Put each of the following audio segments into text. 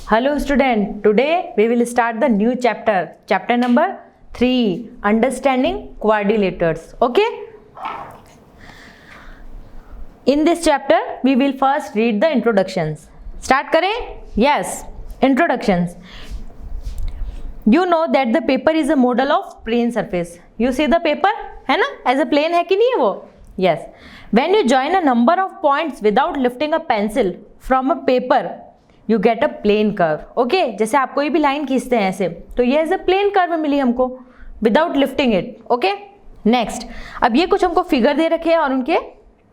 Hello student, today we will start the new chapter number 3, understanding quadrilaters. Okay, in this chapter we will first read the introductions. Start करें? Yes, introductions. You know that the paper is a model of plane surface. You see the paper है ना, as a plane है कि नहीं है वो? Yes. When you join a number of points without lifting a pencil from a paper, you get a plane curve. Okay, जैसे आप कोई भी लाइन खींचते हैं ऐसे, तो ये एज ए प्लेन कर्व मिली हमको without lifting it. Okay, next. अब ये कुछ हमको फिगर दे रखे हैं और उनके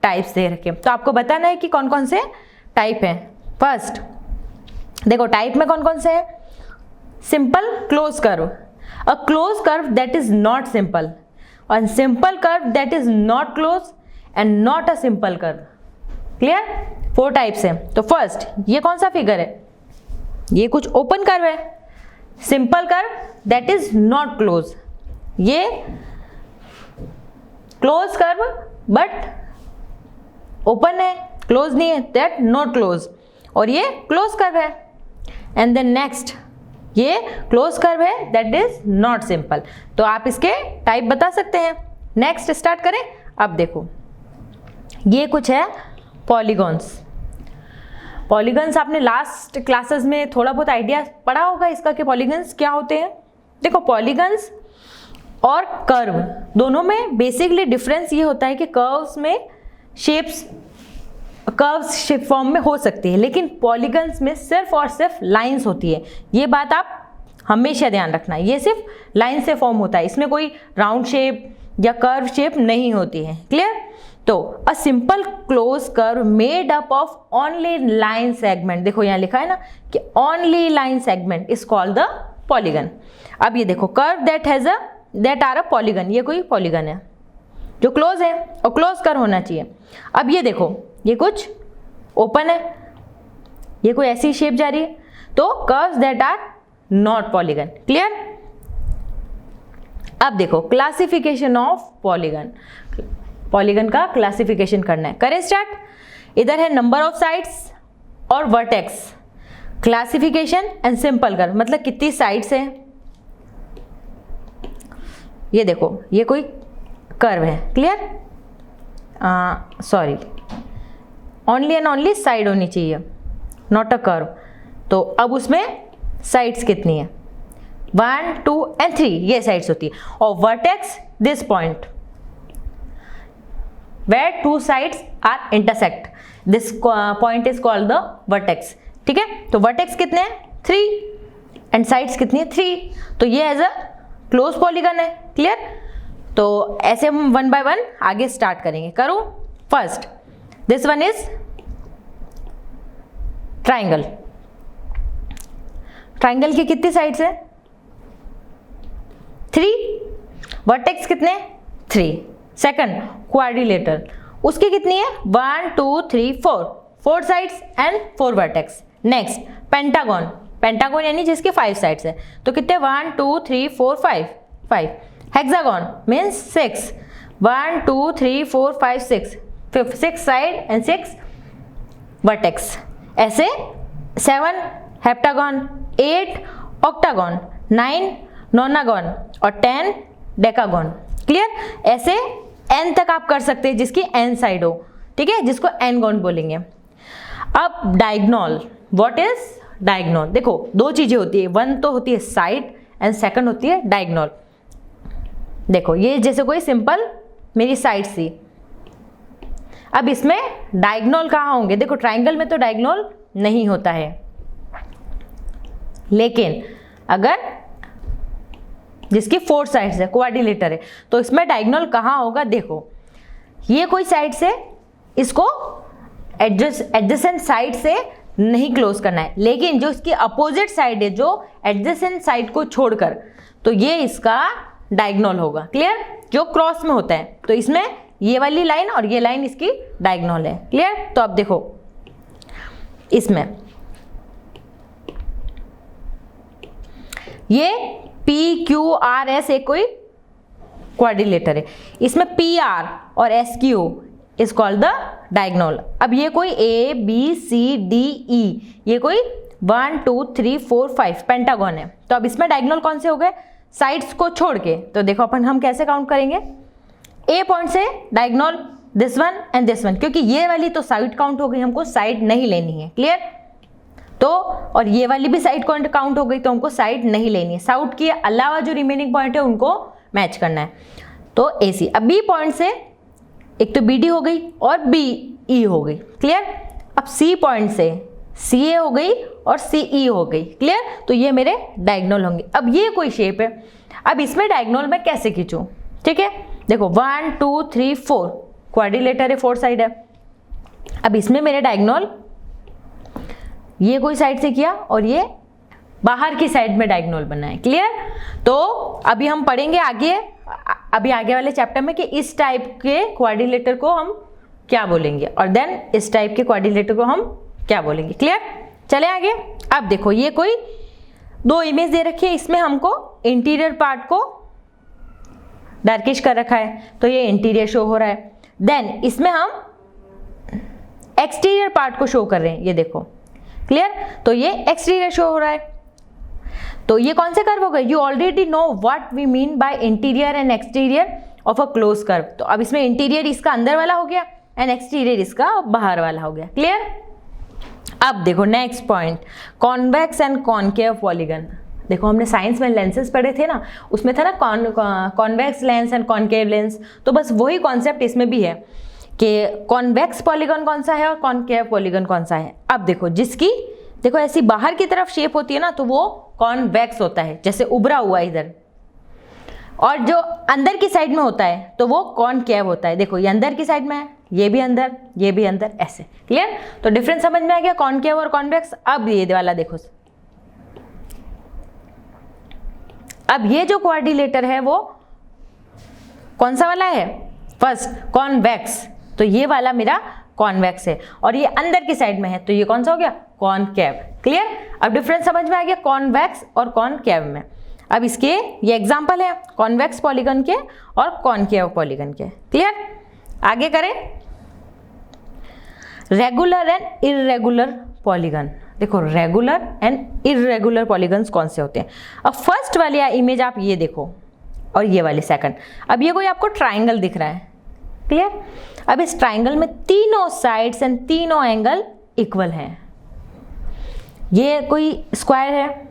टाइप्स दे रखे हैं, तो आपको बताना है कि कौन कौन से टाइप हैं. फर्स्ट देखो, टाइप में कौन कौन से हैं. Simple close curve, a close curve that is not simple, और simple curve that is not close and not a simple curve. Clear? 4 types हैं. तो फर्स्ट, ये कौन सा फिगर है? ये कुछ ओपन कर्व है. Simple curve that is not close, ये क्लोज कर्व बट ओपन है, क्लोज नहीं है, दैट नॉट क्लोज. और ये क्लोज कर्व है. एंड देन नेक्स्ट, ये क्लोज कर्व है दैट इज नॉट सिंपल. तो आप इसके टाइप बता सकते हैं. नेक्स्ट स्टार्ट करें. अब देखो, ये कुछ है पॉलीगॉन्स. पॉलीगॉन्स आपने लास्ट क्लासेस में थोड़ा बहुत आइडिया पढ़ा होगा इसका कि पॉलीगॉन्स क्या होते हैं. देखो, पॉलीगॉन्स और कर्व दोनों में बेसिकली डिफरेंस ये होता है कि कर्व्स में शेप्स कर्व्स शेप फॉर्म में हो सकती है, लेकिन पॉलीगॉन्स में सिर्फ और सिर्फ लाइंस होती है. ये बात आप हमेशा ध्यान रखना, ये सिर्फ लाइन से फॉर्म होता है, इसमें कोई राउंड शेप या कर्व शेप नहीं होती है. क्लियर? तो a simple close curve made up of only line segment. देखो यहाँ लिखा है ना कि only line segment is called the polygon. अब ये देखो, curve that are a polygon, ये कोई पॉलीगन है जो क्लोज है और क्लोज कर्व होना चाहिए. अब ये देखो, ये कुछ ओपन है, ये कोई ऐसी शेप जा रही है, तो curves that are not polygon. Clear? अब देखो, क्लासिफिकेशन ऑफ पॉलीगन. पॉलीगन का क्लासिफिकेशन करना है. करें स्टार्ट. इधर है नंबर ऑफ साइड्स और vertex. Classification and simple curve मतलब कितनी साइड्स है. ये देखो, ये कोई कर्व है. Clear? Sorry, only and only side होनी चाहिए, नॉट अ कर्व. तो अब उसमें साइड्स कितनी है? 1, 2 and 3 ये साइड्स होती है. और vertex this point where 2 sides are intersect, this point is called the vertex. ठीक है? तो वर्टेक्स कितने हैं? 3 एंड साइड्स कितनी है? 3. तो ये एज अ क्लोज पॉलीगन है. क्लियर? तो ऐसे हम 1 by 1 आगे स्टार्ट करेंगे. करूं? First, this one is triangle. Triangle की कितनी साइड्स है? 3. वर्टेक्स कितने? 3. सेकंड, क्वाड्रिलेटर, उसकी कितनी है? 1, 2, 3, 4 sides and 4 vertex. Next, pentagon. Pentagon यानी जिसके 5 साइड्स है, तो कितने? 1, 2, 3, 4, 5. Hexagon means 6. 1, 2, 3, 4, 5, 6 side and 6 vertex. ऐसे 7 हेप्टागन, 8 ऑक्टागन, 9 नोनागन और 10 डेकागन. क्लियर? ऐसे n तक आप कर सकते हैं जिसकी n साइड हो. ठीक है, जिसको n-गॉन बोलेंगे. अब डायगोनल. What is diagonal? देखो, 2 चीजें होती है. 1 तो होती है साइड एंड सेकंड होती है डायगोनल. देखो, ये जैसे कोई सिंपल मेरी साइड सी. अब इसमें डायगोनल कहाँ होंगे? देखो, ट्राइंगल में तो डायगोनल नहीं होता है, लेकिन अगर जिसकी 4 साइड्स है, क्वाड्रिलेटर है, तो इसमें डायगोनल कहाँ होगा? देखो, ये कोई साइड से इसको एडजेसेंट साइड से नहीं क्लोज करना है, लेकिन जो इसकी अपोजिट साइड है, जो एडजेसेंट साइड को छोड़कर, तो ये इसका डायगोनल होगा. क्लियर? जो क्रॉस में होता है, तो इसमें ये वाली लाइन और ये लाइन इसकी डायगोनल है. क्लियर? तो अब देखो, इसमें ये PQRS एक कोई क्वाड्रिलेटर है, इसमें PR और SQ is called the diagonal. अब ये कोई ABCDE, ये कोई 1 2 3 4 5 पेंटागन है। तो अब इसमें डायगोनल कौन से हो गए, साइड्स को छोड़ के। तो देखो अपन हम कैसे काउंट करेंगे, ए पॉइंट से diagonal this one and this one, क्योंकि ये वाली तो साइड काउंट हो गई, हमको साइड नहीं लेनी है, क्लियर। तो और ये वाली भी साइड काउंट हो गई, तो हमको साइड नहीं लेनी है, साउथ के अलावा जो रिमेनिंग पॉइंट है उनको मैच करना है। तो AC। अब बी पॉइंट से एक तो BD हो गई और BE हो गई, क्लियर। अब C पॉइंट से CA हो गई और CE हो गई, क्लियर। तो ये मेरे डायगोनल होंगे। अब ये कोई शेप है, अब इसमें डायगोनल मैं कैसे खींचूं, ठीक है। देखो 1 2 3 4 क्वाड्रिलेटर है, 4 साइड है। अब इसमें मेरे डायगोनल ये कोई साइड से किया और ये बाहर की साइड में डायगोनल बना है, क्लियर। तो अभी हम पढ़ेंगे आगे, अभी आगे वाले चैप्टर में कि इस टाइप के क्वाड्रिलेटर को हम क्या बोलेंगे और देन इस टाइप के क्वाड्रिलेटर को हम क्या बोलेंगे, क्लियर। चले आगे। अब देखो ये कोई 2 इमेज दे रखी है, इसमें हमको इंटीरियर पार्ट को डार्किश कर रखा है, तो ये इंटीरियर शो हो रहा है। देन इसमें हम एक्सटीरियर पार्ट को शो कर रहे हैं, ये देखो, क्लियर। तो ये एक्सटीरियर शो हो रहा है। तो ये कौन से कर्व हो गए, you already know what we mean by interior and exterior of a close curve. तो अब इसमें इंटीरियर इसका अंदर वाला हो गया एंड एक्सटीरियर इसका बाहर वाला हो गया, क्लियर। अब देखो next point, convex and concave polygon. देखो हमने साइंस में लेंसेज पढ़े थे ना, उसमें था ना convex lens and concave lens, तो बस वही कॉन्सेप्ट इसमें भी है कि कॉन्वेक्स पॉलीगन कौन सा है और कॉनकेव पॉलीगन कौन सा है। अब देखो जिसकी देखो ऐसी बाहर की तरफ शेप होती है ना, तो वो कॉन्वेक्स होता है, जैसे उभरा हुआ इधर, और जो अंदर की साइड में होता है तो वो कॉनकेव होता है। देखो ये अंदर की साइड में है, ये भी अंदर, ये भी अंदर, ऐसे, क्लियर। तो डिफरेंस समझ में आ गया कॉनकेव और कॉन्वेक्स। अब ये वाला देखो, अब ये जो क्वाड्रिलेटर है वो कौन सा वाला है, फर्स्ट कॉन्वेक्स, तो ये वाला मेरा कॉन्वेक्स है, और ये अंदर की साइड में है, तो ये कौन सा हो गया, कॉनकेव, क्लियर। अब डिफरेंस समझ में आ गया कॉन्वेक्स और कॉनकेव में। अब इसके ये एग्जांपल है कॉन्वेक्स पॉलीगन के और कॉनकेव पॉलीगन के, क्लियर। आगे करें, रेगुलर एंड इर्रेगुलर पॉलीगन। देखो रेगुलर एंड इर्रेगुलर पॉलीगन्स कौन से होते हैं। अब फर्स्ट वाली इमेज आप ये देखो और ये वाली सेकंड। अब ये कोई आपको ट्राइंगल दिख रहा है, क्लियर। अब इस ट्राइंगल में तीनों साइड्स एंड तीनों एंगल इक्वल हैं। ये कोई स्क्वायर है,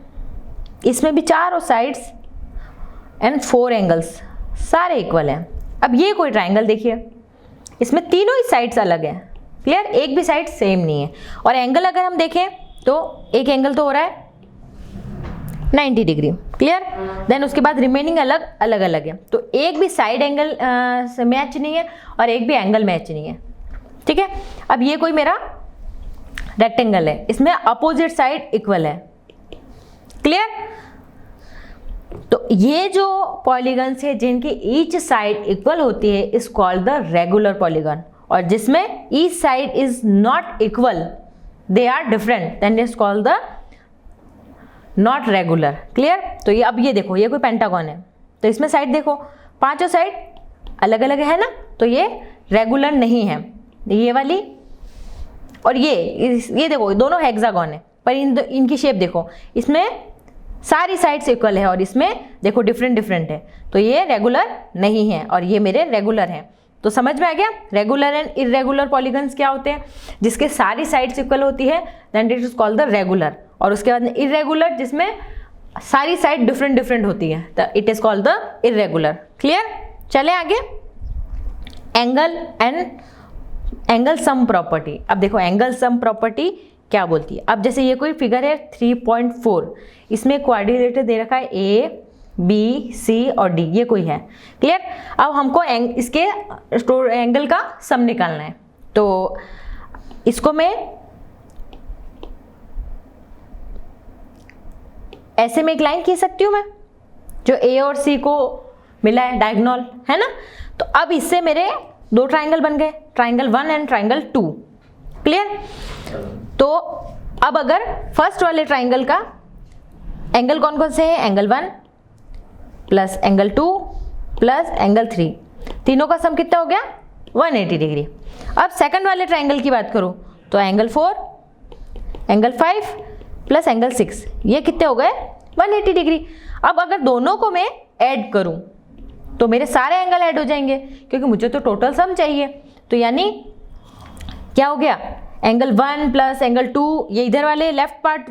इसमें भी चारों साइड्स एंड 4 एंगल्स सारे इक्वल हैं। अब ये कोई ट्राइंगल देखिए, इसमें तीनों ही साइड्स अलग हैं, क्लियर, एक भी साइड सेम नहीं है। और एंगल अगर हम देखें तो एक एंगल तो हो रहा है 90 डिग्री, क्लियर। देन उसके बाद रिमेनिंग अलग अलग है, तो एक भी साइड एंगल से मैच नहीं है और एक भी एंगल मैच नहीं है, ठीक है। अब ये कोई मेरा रेक्टेंगल है, इसमें अपोजिट साइड इक्वल है, क्लियर। तो ये जो पॉलीगन्स है जिनकी ईच साइड इक्वल होती है is called the regular polygon, और जिसमें each side is not equal, they are different, then is called the not regular, clear. तो ये अब ये देखो ये कोई पेंटागन है, तो इसमें साइड देखो पांचों साइड अलग अलग है ना, तो ये रेगुलर नहीं है। ये वाली और ये देखो दोनों हेक्सागन है, पर इनकी शेप देखो, इसमें सारी साइड्स इक्वल है और इसमें देखो डिफरेंट डिफरेंट है, तो ये रेगुलर नहीं है और ये मेरे रेगुलर हैं। तो समझ में आ गया रेगुलर एंड इर्रेगुलर पॉलीगन्स क्या होते हैं, जिसके सारी साइड्स इक्वल होती है then it is called the regular, और उसके बाद इर्रेगुलर जिसमें सारी साइड डिफरेंट डिफरेंट होती है, तो it is called the irregular, clear. चले आगे, angle and angle sum property. अब देखो एंगल सम प्रॉपर्टी क्या बोलती है। अब जैसे ये कोई फिगर है 3.4, इसमें क्वाड्रिलेटर दे रखा है A, B, C और D, ये कोई है, क्लियर। अब हमको इसके एंगल का सम निकालना है, तो इसको मैं ऐसे में एक लाइन खींच सकती हूँ मैं, जो A और C को मिला है डायगोनल, है ना। तो अब इससे मेरे 2 ट्राइंगल बन गए, ट्राइंगल 1 एंड ट्राइंगल 2, क्लियर। तो अब अगर फर्स्ट वाले ट्राइंगल का एंगल कौन कौन से हैं, angle 1 plus angle 2 plus angle 3, तीनों का सम कितना हो गया 180 डिग्री। अब सेकंड वाले ट्राइंगल की बात करूं तो एंगल 4, एंगल 5 प्लस एंगल 6, ये कितने हो गए 180 डिग्री। अब अगर दोनों को मैं ऐड करूं तो मेरे सारे एंगल ऐड हो जाएंगे, क्योंकि मुझे तो टोटल सम चाहिए। तो यानी क्या हो गया, एंगल 1 प्लस एंगल 2, ये इधर वाले लेफ्ट पार्ट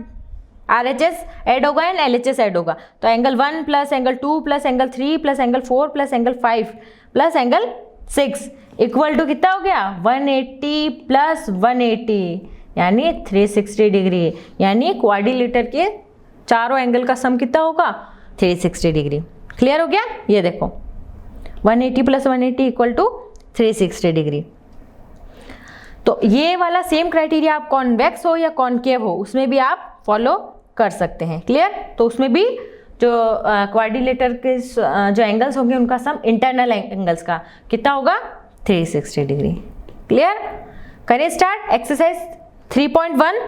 RHS ऐड होगा एंड LHS ऐड होगा। तो angle 1 plus angle 2 plus angle 3 plus angle 4 plus angle 5 plus angle 6 equal to कितना हो गया 180 प्लस 180 यानी 360 डिग्री। यानी क्वाड्रिलेटर के चारों एंगल का सम कितना होगा 360 डिग्री। क्लियर हो गया। ये देखो 180 प्लस 180 इक्वल टू 360 डिग्री। तो ये वाला सेम क्राइटेरिया आप कॉन्वेक्स हो या कॉनकेव हो उसमें भी आप फॉलो कर सकते हैं। क्लियर। तो उसमें भी जो क्वाड्रिलेटर के जो एंगल्स होंगे उनका सम इंटरनल एंगल्स का कितना होगा 360 डिग्री। क्लियर। करें start exercise 3.1।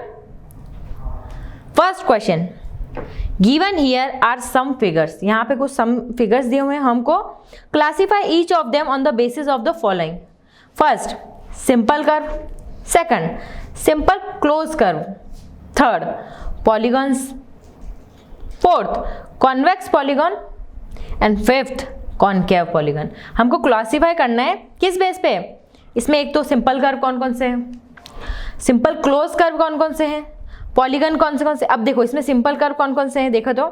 First question, given here are some figures. यहाँ पे कुछ सम फिगर्स दिए हुए हैं हमको। Classify each of them on the basis of the following. First simple curve, second simple close curve, third polygons, fourth convex polygon and fifth concave polygon. हमको classify करना है किस बेस पे। इसमें एक तो सिंपल कर्व कौन कौन से हैं, सिंपल क्लोज कर्व कौन कौन से हैं, पॉलीगॉन कौन से। अब देखो इसमें सिंपल कर्व कौन कौन से हैं देखो तो।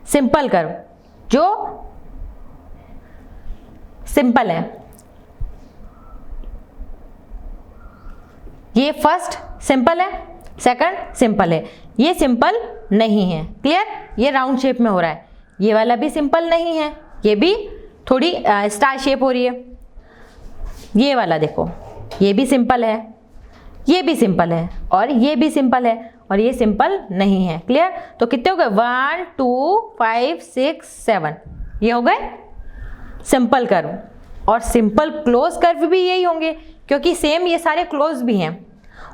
सिंपल कर्व जो सिंपल है, ये फर्स्ट सिंपल है, सेकंड सिंपल है, ये सिंपल नहीं है। क्लियर। ये राउंड शेप में हो रहा है, ये वाला भी सिंपल नहीं है, ये भी थोड़ी स्टार शेप हो रही है। ये वाला देखो ये भी सिंपल है, ये भी सिंपल है और ये भी सिंपल है और ये सिंपल नहीं है। क्लियर। तो कितने हो गए 1 2 5 6 7 ये हो गए सिंपल कर्व। और सिंपल क्लोज कर्व भी यही होंगे क्योंकि सेम ये सारे क्लोज भी हैं।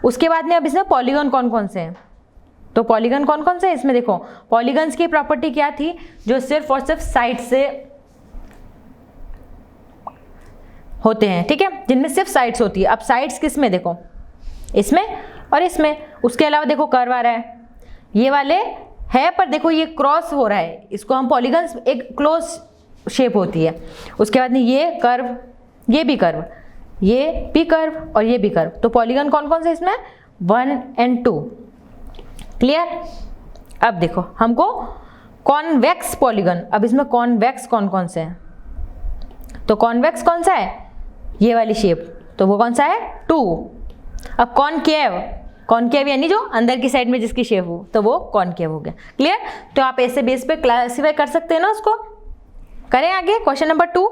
उसके बाद में अब इसमें पॉलीगॉन कौन कौन से हैं। तो पॉलीगॉन कौन कौन से हैं इसमें देखो। पॉलीगॉन्स की प्रॉपर्टी क्या थी, जो सिर्फ और सिर्फ साइड से होते हैं। ठीक है, जिनमें सिर्फ साइड्स होती है। अब साइड्स किस में देखो, इसमें और इसमें। उसके अलावा देखो कर्व आ रहा है, ये वाले है पर देखो ये क्रॉस हो रहा है, इसको हम पॉलीगॉन्स एक क्लोज शेप होती है। उसके बाद में ये कर्व, ये भी कर्व, ये भी कर्व और ये भी कर्व। तो पॉलीगॉन कौन कौन से इसमें 1 and 2। क्लियर। अब देखो हमको कॉन्वेक्स पॉलीगॉन, अब इसमें कॉन्वेक्स कौन कौन से हैं। तो कॉन्वेक्स कौन सा है, ये वाली शेप, तो वो कौन सा है 2। अब कॉनकेव, कॉनकेव यानी जो अंदर की साइड में जिसकी शेप हो, तो वो कॉनकेव हो गया। क्लियर। तो आप ऐसे बेस पे क्लासिफाई कर सकते हैं ना उसको। करें आगे question number 2।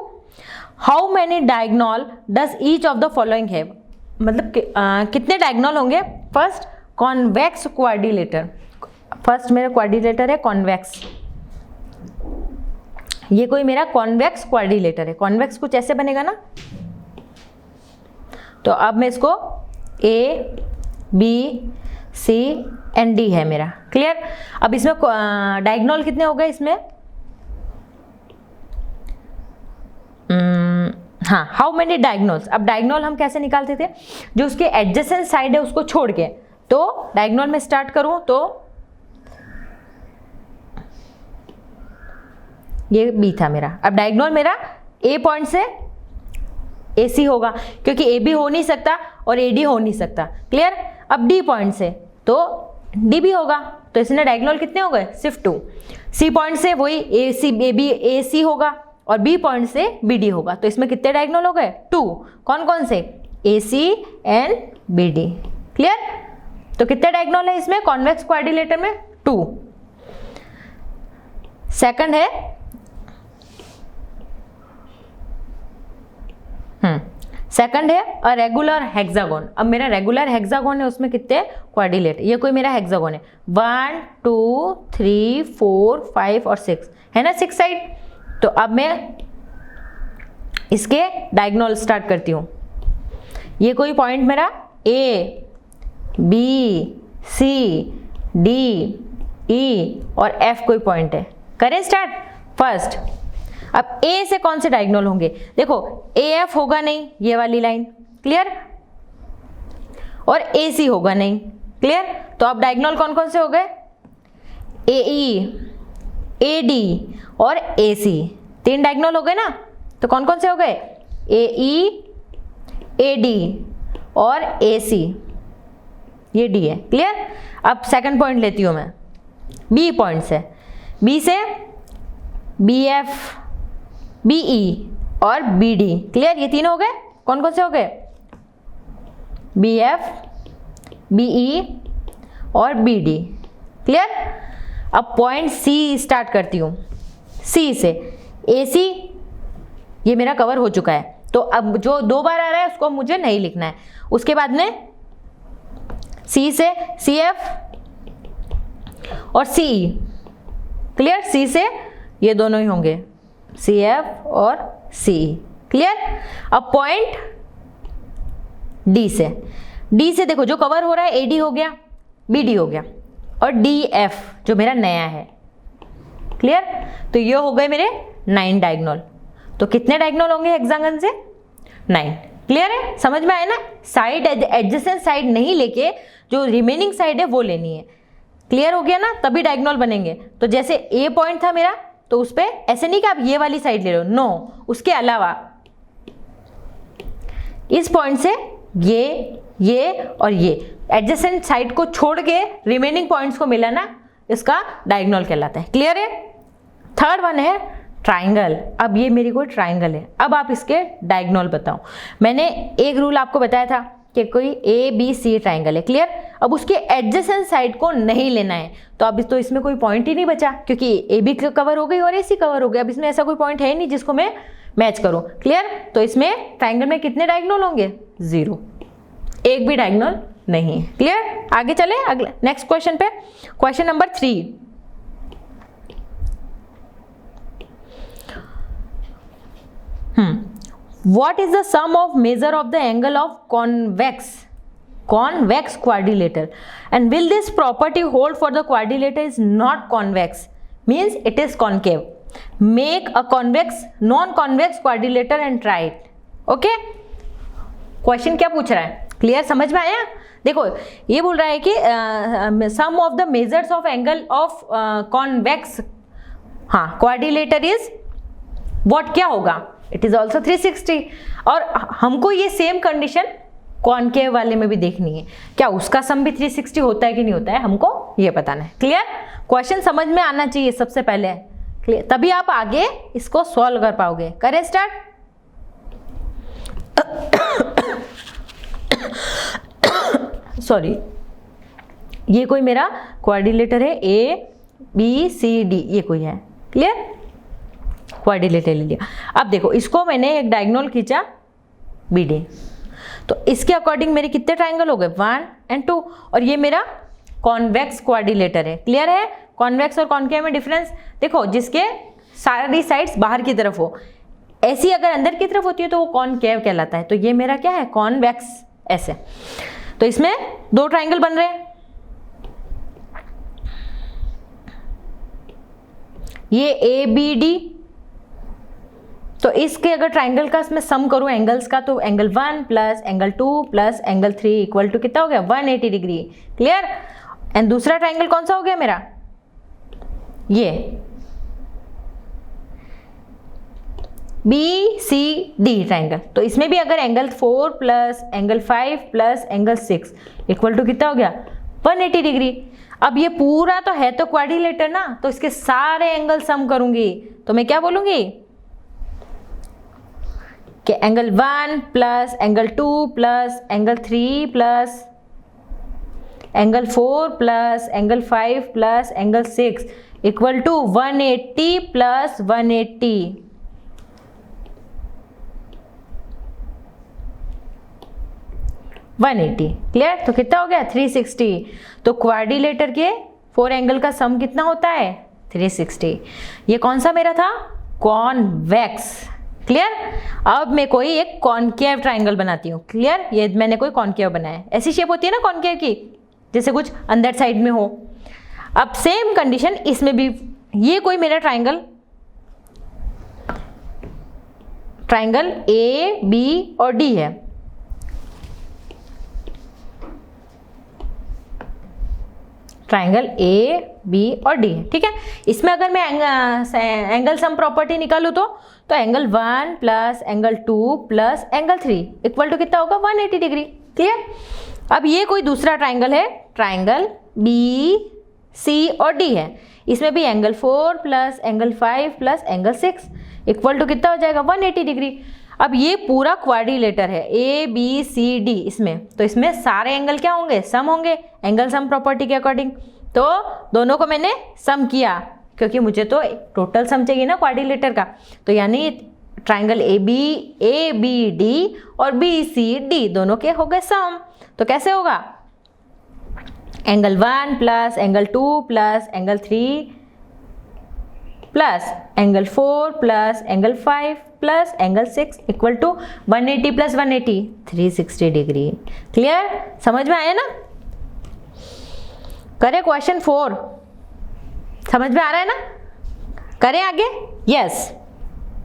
How many diagonal does each of the following have. मतलब कितने डायगोनल होंगे। फर्स्ट कॉन्वेक्स क्वाड्रिलेटर, फर्स्ट मेरा क्वाड्रिलेटर है कॉन्वेक्स, ये कोई मेरा कॉन्वेक्स क्वाड्रिलेटर है। कॉन्वेक्स कुछ ऐसे बनेगा ना। तो अब मैं इसको A B C and D है मेरा। क्लियर। अब इसमें डायगोनल कितने हो गए इसमें, हाँ हाउ मेनी डायगोनल्स। अब डायगोनल हम कैसे निकालते थे, जो उसके एडजेसेंट साइड है उसको छोड़ के। तो डायगोनल में स्टार्ट करूं तो ये B था मेरा। अब डायगोनल मेरा A पॉइंट से AC होगा, क्योंकि AB हो नहीं सकता और AD हो नहीं सकता। क्लियर। अब D पॉइंट से तो D भी होगा, तो इसमें डायगोनल कितने हो गए सिर्फ 2। C पॉइंट से वही AC होगा और B पॉइंट से BD होगा। तो इसमें कितने डायगोनल हो गए 2। कौन कौन से AC एंड BD। क्लियर। तो कितने डायगोनल है इसमें कॉन्वेक्स क्वाड्रिलेटर में 2। सेकंड है सेकंड है अ रेगुलर हेक्सागोन। अब मेरा रेगुलर हेक्सागोन है, उसमें कितने क्वाड्रिलेटर। ये कोई मेरा हेक्सागोन है 1 2 3 4 5 और 6 है ना, 6 साइड। तो अब मैं इसके डायगोनल स्टार्ट करती हूँ। ये कोई पॉइंट मेरा A B C D E और F कोई पॉइंट है। करें स्टार्ट। फर्स्ट अब A से कौन से डायगोनल होंगे, देखो AF होगा नहीं, ये वाली लाइन। क्लियर। और AC होगा नहीं। क्लियर? तो अब डायगोनल कौन कौन से हो गए? AE, AD और AC, 3 डायगोनल हो गए ना। तो कौन कौन से हो गए? AE, AD और AC, ये D है। क्लियर? अब सेकंड पॉइंट लेती हूँ मैं, B पॉइंट से। B से BF, BE और BD। क्लियर? ये 3 हो गए। कौन कौन से हो गए? BF, BE और BD। क्लियर? अब पॉइंट C स्टार्ट करती हूँ। C से AC ये मेरा कवर हो चुका है, तो अब जो 2 बार आ रहा है उसको मुझे नहीं लिखना है। उसके बाद में C से CF और CE। क्लियर? C से ये दोनों ही होंगे, CF और CE। क्लियर? अब पॉइंट D से देखो जो कवर हो रहा है AD हो गया, BD हो गया और DF जो मेरा नया है। क्लियर? तो ये हो गए मेरे 9 डायगोनल। तो कितने डायगोनल होंगे हेक्सागन से? 9। क्लियर है? समझ में आया ना? साइड एडजेसेंट साइड नहीं लेके जो रिमेनिंग साइड है वो लेनी है। क्लियर हो गया ना? तभी डायगोनल बनेंगे। तो जैसे A पॉइंट था मेरा, तो उस पर ऐसे नहीं कि आप ये वाली साइड ले लो, नो, उसके अलावा इस पॉइंट से ये और ये एडजेसेंट साइड को छोड़ के रिमेनिंग पॉइंट्स को मिलाना इसका डायगोनल कहलाता है। क्लियर है? थर्ड वन है ट्राइंगल। अब ये मेरी कोई ट्राइंगल है, अब आप इसके डायगोनल बताओ। मैंने एक रूल आपको बताया था कि कोई ABC ट्राइंगल है। क्लियर? अब उसके एडजेसेंट साइड को नहीं लेना है, तो अब तो इसमें कोई पॉइंट ही नहीं बचा, क्योंकि AB कवर हो गई और AC कवर हो गया। अब इसमें ऐसा कोई पॉइंट है ही नहीं जिसको मैं मैच करूं। क्लियर? तो इसमें ट्राइंगल में कितने डायगोनल होंगे? 0, एक भी डायगोनल नहीं। क्लियर? आगे चले अगले नेक्स्ट क्वेश्चन पे। Question number 3। What is the sum of measure of the angle of convex quadrilateral, and will this property hold for the quadrilateral is not convex, means it is concave? Make a convex non-convex quadrilateral and try it. Okay? Question क्या पूछ रहा है? Clear? समझ में आया? देखो ये बोल रहा है कि sum of the measures of angle of convex quadrilateral is what, क्या होगा? It is also 360। और हमको ये सेम कंडीशन कॉनकेव वाले में भी देखनी है, क्या उसका सम भी 360 होता है कि नहीं होता है, हमको ये बताना है। क्लियर? क्वेश्चन समझ में आना चाहिए सबसे पहले। क्लियर? तभी आप आगे इसको सॉल्व कर पाओगे। करें स्टार्ट? सॉरी, ये कोई मेरा क्वाड्रिलेटर है, ABCD ये कोई है। क्लियर? क्वाड्रिलेटर ले लिया। अब देखो इसको मैंने एक डायगोनल खींचा BD, तो इसके अकॉर्डिंग मेरे कितने ट्राइंगल हो गए? 1 और 2। और ये मेरा कॉन्वेक्स क्वाड्रिलेटर है। क्लियर है? कॉन्वेक्स और कॉनकेव में डिफरेंस देखो, जिसके सारी साइड्स बाहर की तरफ हो, ऐसी अगर अंदर की तरफ होती है तो वो कॉनकेव कहलाता है। तो ये मेरा क्या है? कॉन्वेक्स। ऐसे तो इसमें 2 ट्राइंगल बन रहे हैं। ये ABD, तो इसके अगर ट्राइंगल का मैं सम करूं एंगल्स का, तो angle 1 plus angle 2 plus angle 3 equal to कितना हो गया? 180 डिग्री। क्लियर? एंड दूसरा ट्राइंगल कौन सा हो गया मेरा? ये BCD ट्राइंगल। तो इसमें भी अगर angle 4 plus angle 5 plus angle 6 equal to कितना हो गया? 180 डिग्री। अब ये पूरा तो है तो क्वाड्रिलेटर ना, तो इसके सारे एंगल सम करूंगी तो मैं क्या बोलूंगी कि angle 1 plus angle 2 plus angle 3 plus angle 4 plus angle 5 plus angle 6 equal to 180 plus 180। Clear? तो कितना हो गया? 360। तो क्वाड्रिलेटर के 4 एंगल का सम कितना होता है? 360। ये कौन सा मेरा था? कॉन्वेक्स। क्लियर? अब मैं कोई एक कॉनकेव ट्राइंगल बनाती हूँ। क्लियर? ये मैंने कोई कॉनकेव बनाया है। ऐसी शेप होती है ना कॉनकेव की, जैसे कुछ अंदर साइड में हो। अब सेम कंडीशन इसमें भी, ये कोई मेरा ट्राइंगल A, B और D है। ट्राइंगल ए बी और डी है, ठीक है। इसमें अगर मैं एंगल सम प्रॉपर्टी निकालूँ तो angle 1 plus angle 2 plus angle 3 equal to कितना होगा 180 डिग्री, क्लियर। अब ये कोई दूसरा ट्राइंगल है, ट्राइंगल बी सी और डी है, इसमें भी angle 4 plus angle 5 plus angle 6 equal to कितना हो जाएगा 180 डिग्री। अब ये पूरा क्वाड्रिलेटर है ए बी सी डी, इसमें तो इसमें सारे एंगल क्या होंगे, सम होंगे एंगल सम प्रॉपर्टी के अकॉर्डिंग। तो दोनों को मैंने सम किया क्योंकि मुझे तो टोटल सम चाहिए ना क्वाड्रिलेटर का, तो यानी ट्राइंगल ए बी डी और बी सी डी दोनों के हो गए सम। तो कैसे होगा, angle 1 plus angle 2 plus angle 3 plus angle 4 plus angle 5 plus angle 6 equal to 180 plus 180 360 degree, clear, समझ में आया ना। करें क्वेश्चन 4, समझ में आ रहा है ना, करें आगे। Yes,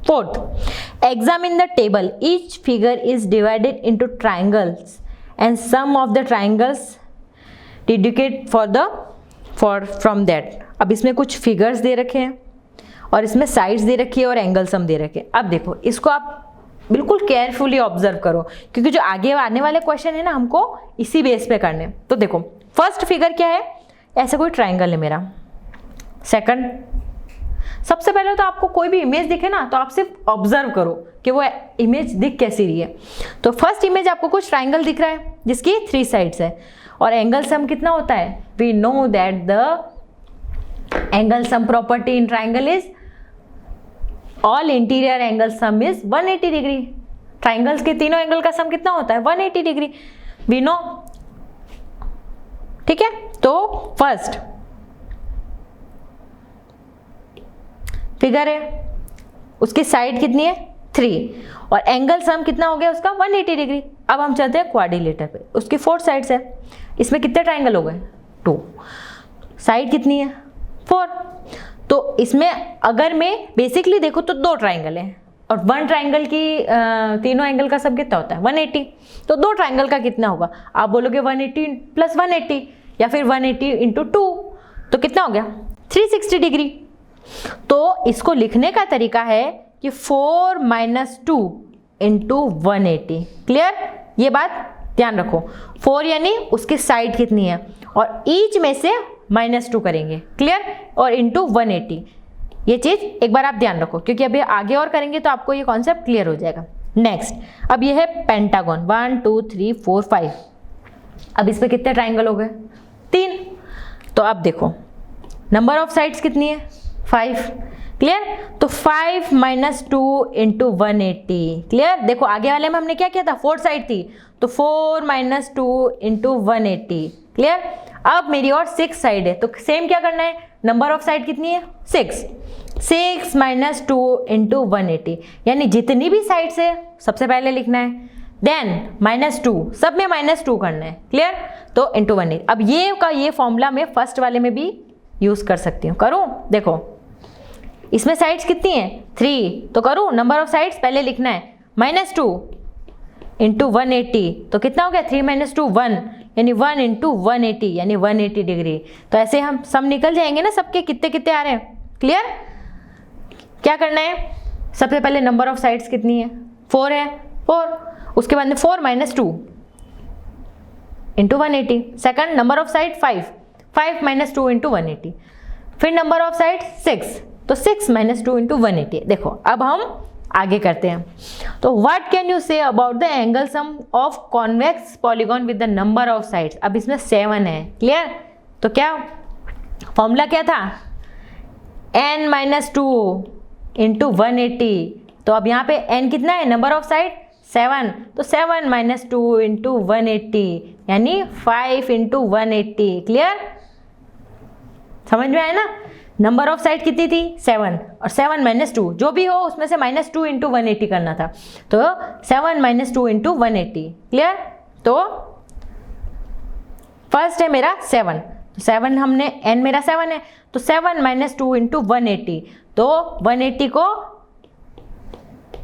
fourth, examine the table, each figure is divided into triangles and sum of the triangles deduct from that. अब इसमें कुछ फिगर्स दे रखे हैं और इसमें साइड्स दे रखी है और एंगल सम दे रखे हैं। अब देखो इसको आप बिल्कुल केयरफुली ऑब्जर्व करो क्योंकि जो आगे आने वाले क्वेश्चन है ना हमको इसी बेस पे करने। तो देखो फर्स्ट फिगर क्या है, ऐसा कोई ट्राइंगल है मेरा। सेकंड, सबसे पहले तो आपको कोई भी इमेज दिखे ना तो आप सिर्फ ऑब्जर्व करो कि वो इमेज दिख कैसी रही है। तो फर्स्ट इमेज आपको कुछ ट्राइंगल दिख रहा है जिसकी 3 साइड्स है और एंगल सम कितना होता है, we know that the angle sum property in triangle is all interior angle sum is 180 degree. Triangles के तीनों एंगल का सम कितना होता है 180 डिग्री, वी नो, ठीक है। तो फर्स्ट फिगर है, उसकी साइड कितनी है 3 और एंगल सम कितना हो गया उसका 180 डिग्री। अब हम चलते हैं क्वाड्रिलेटर पे, उसकी 4 साइड्स है, इसमें कितने ट्राइंगल हो गए 2, साइड कितनी है 4। तो इसमें अगर मैं बेसिकली देखो तो 2 ट्राइंगल है और 1 ट्राइंगल की तीनों एंगल का सब कितना होता है 180। तो 2 ट्राइंगल का कितना होगा, आप बोलोगे 180 प्लस 180 या फिर 180 इंटू 2, तो कितना हो गया 360 डिग्री। तो इसको लिखने का तरीका है कि 4 माइनस 2 इंटू 180, क्लियर, ये बात ध्यान रखो। 4 यानी उसकी साइड कितनी है और ईच में से -2 करेंगे, क्लियर, और इंटू 180। ये चीज एक बार आप ध्यान रखो क्योंकि अभी आगे और करेंगे तो आपको ये कॉन्सेप्ट क्लियर हो जाएगा। नेक्स्ट, अब ये है पेंटागन 1 2 3 4 5। अब इसमें कितने ट्राइंगल हो गए 3। तो अब देखो नंबर ऑफ साइड्स कितनी है 5, क्लियर। तो 5 माइनस 2 इंटू 180, क्लियर। देखो आगे वाले में हमने क्या किया था 4 साइड थी तो 4 माइनस 2 इंटू 180, क्लियर। अब मेरी और 6 साइड है तो सेम क्या करना है, नंबर ऑफ साइड कितनी है 6 माइनस 2 इंटू 180, यानी जितनी भी साइड्स है सबसे पहले लिखना है, देन -2, सब में -2 करना है, क्लियर। तो इंटू 180। अब ये फॉर्मूला मैं फर्स्ट वाले में भी यूज कर सकती हूँ, करूँ, देखो इसमें साइड्स कितनी है 3, तो करूँ, नंबर ऑफ साइड्स पहले लिखना है -2 इंटू 180, तो कितना हो गया 3 माइनस 2 1, यानी 1 इंटू 180 यानी 180 डिग्री। तो ऐसे हम सब निकल जाएंगे ना सबके कितने कितने आ रहे हैं, क्लियर। क्या करना है, सबसे पहले नंबर ऑफ साइड्स कितनी है 4 है 4, उसके बाद में 4 minus 2 into 180। Second, number of side 5 minus 2 into 180। फिर नंबर ऑफ साइड 6, तो 6 माइनस 2 इंटू 180। देखो अब हम आगे करते हैं। तो what can you say about the angle sum of convex polygon with the number of sides. अब इसमें 7 है, क्लियर। तो क्या फॉर्मूला क्या था, n माइनस 2 इंटू 180। तो अब यहाँ पे n कितना है, नंबर ऑफ साइड 7, तो 7 माइनस 2 इंटू 180 यानी 5 इंटू 180, क्लियर, समझ में आया ना। नंबर ऑफ साइड कितनी थी 7 और 7 माइनस 2 जो भी हो उसमें से -2 इंटू 180 करना था, तो 7 माइनस 2 इंटू 180, क्लियर। तो फर्स्ट है मेरा 7, तो 7 हमने n मेरा 7 है तो 7 माइनस 2 इंटू 180, तो 180 को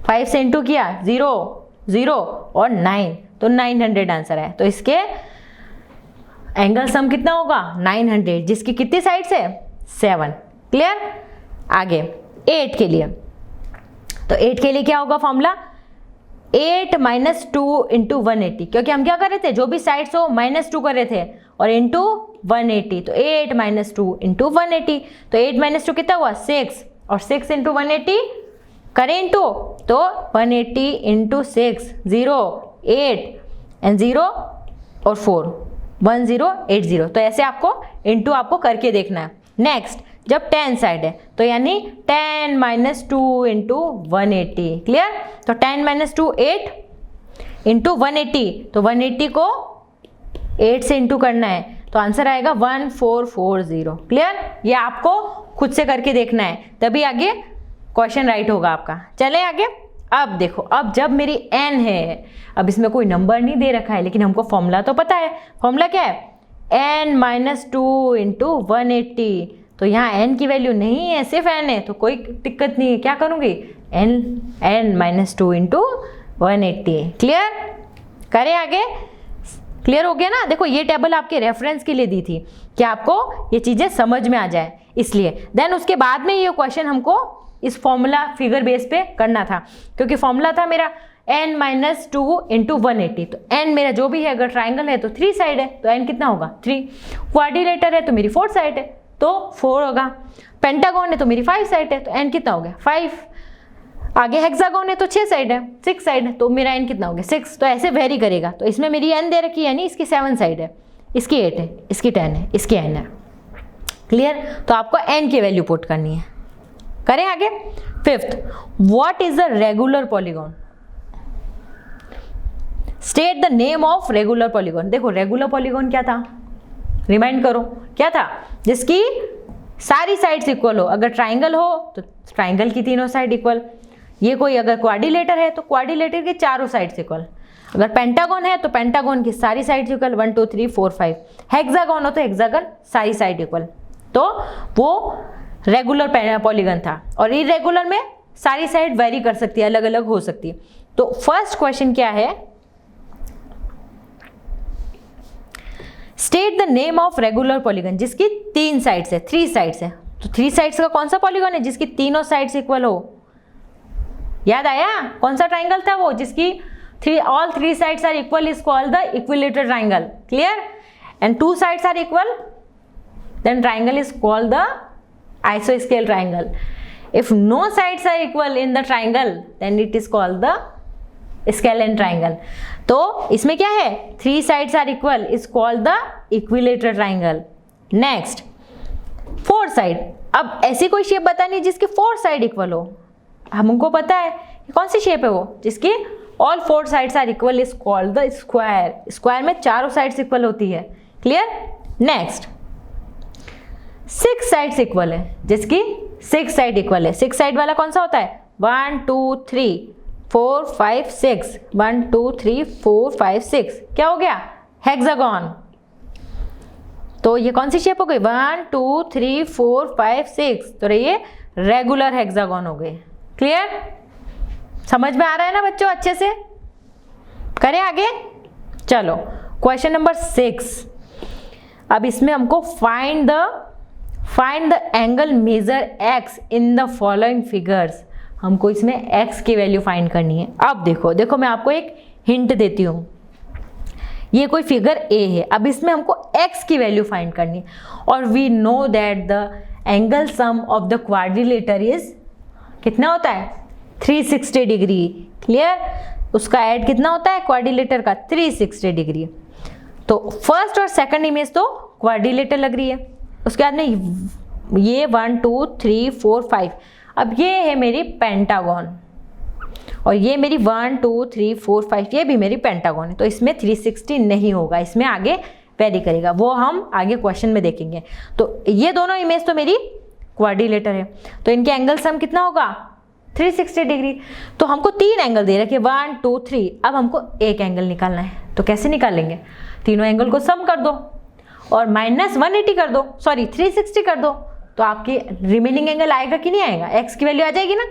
5 से इंटू किया 0 0 और 9, तो 900 आंसर है। तो इसके एंगल सम कितना होगा 900, जिसकी कितनी साइड्स है 7। क्लियर। आगे 8 के लिए, तो 8 के लिए क्या होगा फॉर्मूला 8 माइनस 2 इंटू 180, क्योंकि हम क्या कर रहे थे जो भी साइड्स हो -2 कर रहे थे और इंटू 180, तो 8 माइनस 2 इंटू 180, तो 8 माइनस 2 कितना हुआ 6, और 6 इंटू 180 करें इंटू, तो 180 इंटू 6 0 8 एंड 0 और 4 1080, तो ऐसे आपको इंटू आपको करके देखना है। नेक्स्ट जब 10 साइड है तो यानी 10 माइनस 2 इंटू 180। क्लियर। तो 10 माइनस 2 8 इंटू 180, तो 180 को 8 से इंटू करना है, तो आंसर आएगा 1440। क्लियर। ये आपको खुद से करके देखना है, तभी आगे क्वेश्चन राइट होगा आपका। चले आगे। अब देखो, अब जब मेरी n है, अब इसमें कोई नंबर नहीं दे रखा है, लेकिन हमको फॉर्मूला तो पता है। फॉर्मूला क्या है n माइनस 2 इंटू 180, तो यहाँ n की वैल्यू नहीं है, सिर्फ n है, तो कोई दिक्कत नहीं है। क्या करूँगी n माइनस 2 इंटू 180। क्लियर। करें आगे। क्लियर हो गया ना। देखो ये टेबल आपके रेफरेंस के लिए दी थी कि आपको ये चीज़ें समझ में आ जाए, इसलिए देन उसके बाद में ये क्वेश्चन हमको इस फॉर्मूला फिगर बेस पे करना था, क्योंकि फॉर्मूला था मेरा n माइनस 2 इंटू 180, तो n मेरा जो भी है, अगर ट्राइंगल है तो 3 साइड है, तो n कितना होगा 3, क्वाड्रिलेटर है तो मेरी 4 साइड है तो 4 होगा, पेंटागन है तो मेरी 5 साइड है, तो n कितना हो गया 5, आगे हेक्सागन है तो 6 साइड है, 6 साइड है, तो मेरा n कितना हो गया 6। तो ऐसे वेरी करेगा। तो इसमें मेरी n दे रखी है, यानी इसकी 7 साइड है, इसकी 8 है, इसकी 10 है, इसकी n है। क्लियर। तो आपको n की वैल्यू पुट करनी है। करें आगे। 5th, what is the regular polygon, state the name of regular polygon. देखो रेगुलर पॉलीगॉन क्या था, रिमाइंड करो क्या था, जिसकी सारी साइड्स इक्वल हो। अगर ट्राइंगल हो तो ट्राइंगल की तीनों साइड इक्वल, ये कोई अगर क्वाड्रिलेटर है तो क्वाड्रिलेटर की चारों साइड्स इक्वल, अगर पेंटागन है तो पेंटागन की सारी साइड्स इक्वल 1 2 3 4 5, हेक्सागन हो तो हेक्सागन सारी साइड इक्वल, तो वो रेगुलर पॉलीगन था। और इरेगुलर में सारी साइड वेरी कर सकती है, अलग अलग हो सकती है। तो फर्स्ट क्वेश्चन क्या है, state the name of regular polygon, जिसकी 3 साइड्स है, 3 साइड्स है। तो 3 साइड्स का कौन सा पॉलीगन है, जिसकी तीनों साइड्स इक्वल हो। याद आया कौन सा ट्राइंगल था वो, जिसकी all 3 sides are equal is called the equilateral triangle. Clear. And 2 sides are equal, then triangle is called the isosceles triangle. If no sides are equal in the triangle, then it is called the scalene triangle. तो इसमें क्या है, 3 sides are equal is called the equilateral triangle. Next, 4 side. अब ऐसी कोई shape बतानी जिसकी 4 side equal हो। हमको पता है कौन सी शेप है वो, जिसकी all 4 sides are equal is called the square. Square में चारों साइड्स इक्वल होती है। क्लियर। नेक्स्ट, 6 साइड्स इक्वल है, जिसकी 6 साइड इक्वल है। 6 साइड वाला कौन सा होता है, 1 2 3 4 5 6, 1 2 3 4 5 6, क्या हो गया हेक्सागन। तो ये कौन सी शेप हो गई, 1 2 3 4 5 6, तो ये रेगुलर हेक्सागन हो गए। क्लियर। समझ में आ रहा है ना बच्चों अच्छे से। करें आगे। चलो क्वेश्चन नंबर 6। अब इसमें हमको find the angle measure x in the following figures. हमको इसमें x की वैल्यू फाइंड करनी है। अब देखो मैं आपको एक हिंट देती हूँ, ये कोई फिगर a है, अब इसमें हमको x की वैल्यू फाइंड करनी है, और we know that the angle sum of the quadrilateral is कितना होता है 360 डिग्री। क्लियर। उसका एड कितना होता है क्वाड्रिलेटर का 360 डिग्री। तो फर्स्ट और सेकंड इमेज तो क्वाड्रिलेटर लग रही है, उसके बाद में ये 1 2 3 4 5, अब ये है मेरी पेंटागन, और ये मेरी 1 2 3 4 5 ये भी मेरी पेंटागन है। तो इसमें 360 नहीं होगा, इसमें आगे वेरी करेगा, वो हम आगे क्वेश्चन में देखेंगे। तो ये दोनों इमेज तो मेरी क्वाड्रिलेटर है, तो इनके एंगल सम कितना होगा 360 डिग्री। तो हमको 3 एंगल दे रखे 1 2 3, अब हमको एक एंगल निकालना है। तो कैसे निकालेंगे, तीनों एंगल को सम कर दो और -180 कर दो, सॉरी 360 कर दो, तो आपके रिमेनिंग एंगल आएगा कि नहीं आएगा, x की वैल्यू आ जाएगी ना।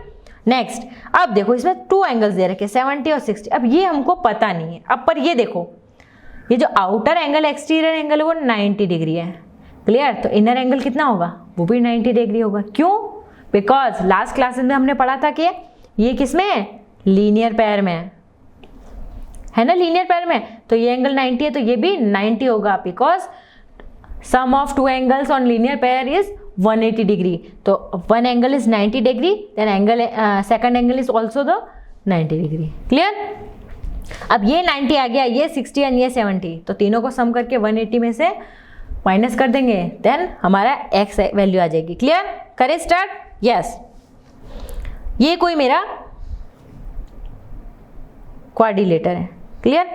नेक्स्ट, अब देखो इसमें 2 एंगल्स दे रखे 70 और 60, अब ये हमको पता नहीं है। अब पर ये देखो ये जो आउटर एंगल एक्सटीरियर एंगल है वो 90 डिग्री है, क्लियर। तो इनर एंगल कितना होगा, वो भी 90 डिग्री होगा। क्यों, बिकॉज लास्ट क्लासेस में हमने पढ़ा था कि ये किसमें है, लीनियर पेयर में है ना, लीनियर पेयर में। तो ये एंगल 90 है तो ये भी 90 होगा, because sum of two angles on linear pair is 180 degree. तो one angle is 90 degree, then angle second angle is also the 90 degree, clear. अब ये 90 आ गया, ये 60 एंड ये 70, तो तीनों को सम करके 180 में से माइनस कर देंगे, देन हमारा x वैल्यू आ जाएगी, क्लियर। करें स्टार्ट, यस। ये कोई मेरा क्वाड्रिलेटर है, क्लियर।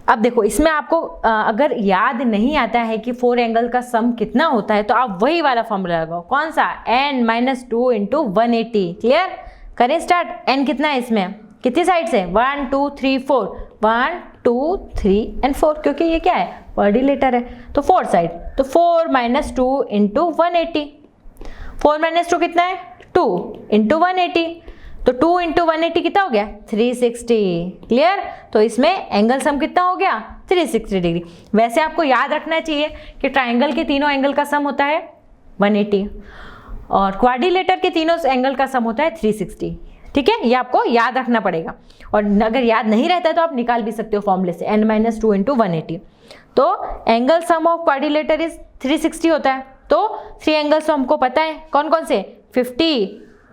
अब देखो इसमें आपको अगर याद नहीं आता है कि 4 एंगल का सम कितना होता है तो आप वही वाला फॉर्मूला लगाओ, कौन सा, n - 2 × 180, क्लियर। करें स्टार्ट। n कितना है इसमें, कितनी साइड से, 1 2 3 4, 1 2 3 एंड 4, क्योंकि ये क्या है, क्वाड्रिलेटर है तो 4 साइड। तो 4 - 2 × 180, 4 - 2 कितना है, 2 × 180, तो 2 × 180 कितना हो गया, 360, क्लियर। तो इसमें एंगल सम कितना हो गया, 360 डिग्री। वैसे आपको याद रखना चाहिए कि ट्राइंगल के तीनों एंगल का सम होता है 180 और क्वाड्रिलेटर के तीनों एंगल का सम होता है 360, ठीक है, ये आपको याद रखना पड़ेगा। और अगर याद नहीं रहता है तो आप निकाल भी सकते हो फॉर्मूले से, n - 2 × 180। तो angle sum of quadrilateral is 360 होता है। तो 3 एंगल्स तो हमको पता है, कौन कौन से, 50,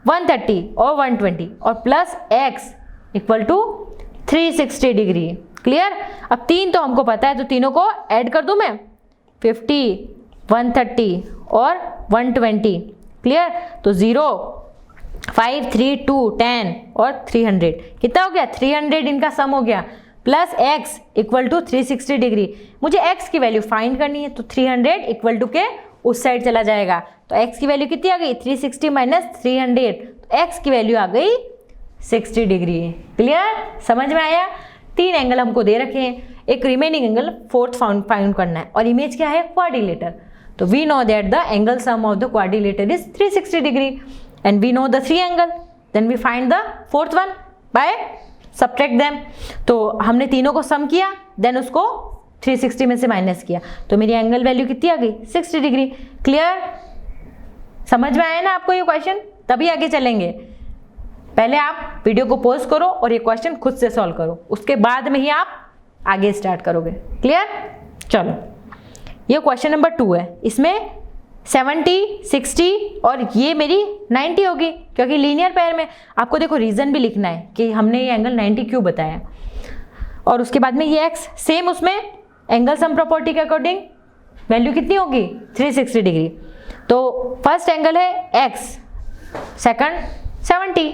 130 और 120, और प्लस x = 360 डिग्री, क्लियर। अब 3 तो हमको पता है तो तीनों को ऐड कर दूं मैं, 50, 130 और 120, क्लियर। तो 0, 5, 3, 2, 10 और 300, कितना हो गया, 300 इनका सम हो गया, प्लस x = 360 डिग्री। मुझे x की वैल्यू फाइंड करनी है तो 300 = के उस साइड चला जाएगा, तो x की वैल्यू कितनी आ गई, 360 - 300, तो x की वैल्यू आ गई 60 डिग्री, क्लियर। समझ में आया। 3 एंगल हमको दे रखे हैं, एक रिमेनिंग एंगल फोर्थ फाइंड करना है, और इमेज क्या है, क्वाड्रिलेटर। तो we know that the angle sum of the quadrilateral is 360 degree and we know the 3 angle, then we find the fourth one by subtract them। तो हमने तीनों को सम किया, देन उसको 360 में से माइनस किया, तो मेरी एंगल वैल्यू कितनी आ गई, 60 डिग्री, क्लियर। समझ में आया ना आपको ये क्वेश्चन, तभी आगे चलेंगे। पहले आप वीडियो को पॉज करो और ये क्वेश्चन खुद से सॉल्व करो, उसके बाद में ही आप आगे स्टार्ट करोगे, क्लियर। चलो ये क्वेश्चन नंबर 2 है, इसमें 70, 60 और ये मेरी 90 होगी, क्योंकि लीनियर पेयर में आपको देखो रीजन भी लिखना है कि हमने ये एंगल 90 क्यों बताया, और उसके बाद में ये x सेम, उसमें एंगल सम प्रॉपर्टी के अकॉर्डिंग वैल्यू कितनी होगी, 360 डिग्री। तो फर्स्ट एंगल है x, सेकंड 70,